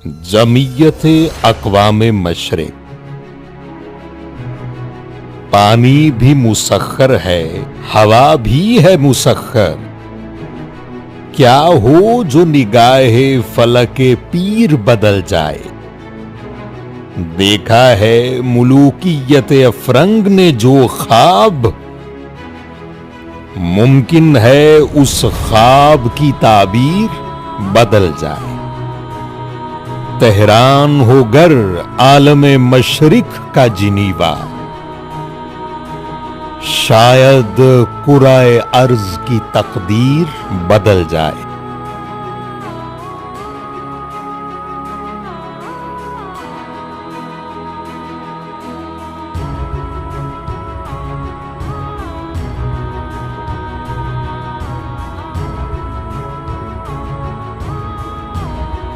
जमीयत अक़वाम मशरिक़। पानी भी मुसख्खर है, हवा भी है मुसख्खर। क्या हो जो निगाहे फलके पीर बदल जाए। देखा है मुलूकियत अफरंग ने जो ख्वाब, मुमकिन है उस ख्वाब की ताबीर बदल जाए। तेहरान हो गर आलम मशरिक का जिनीवा, शायद कुराए अर्ज की तकदीर बदल जाए।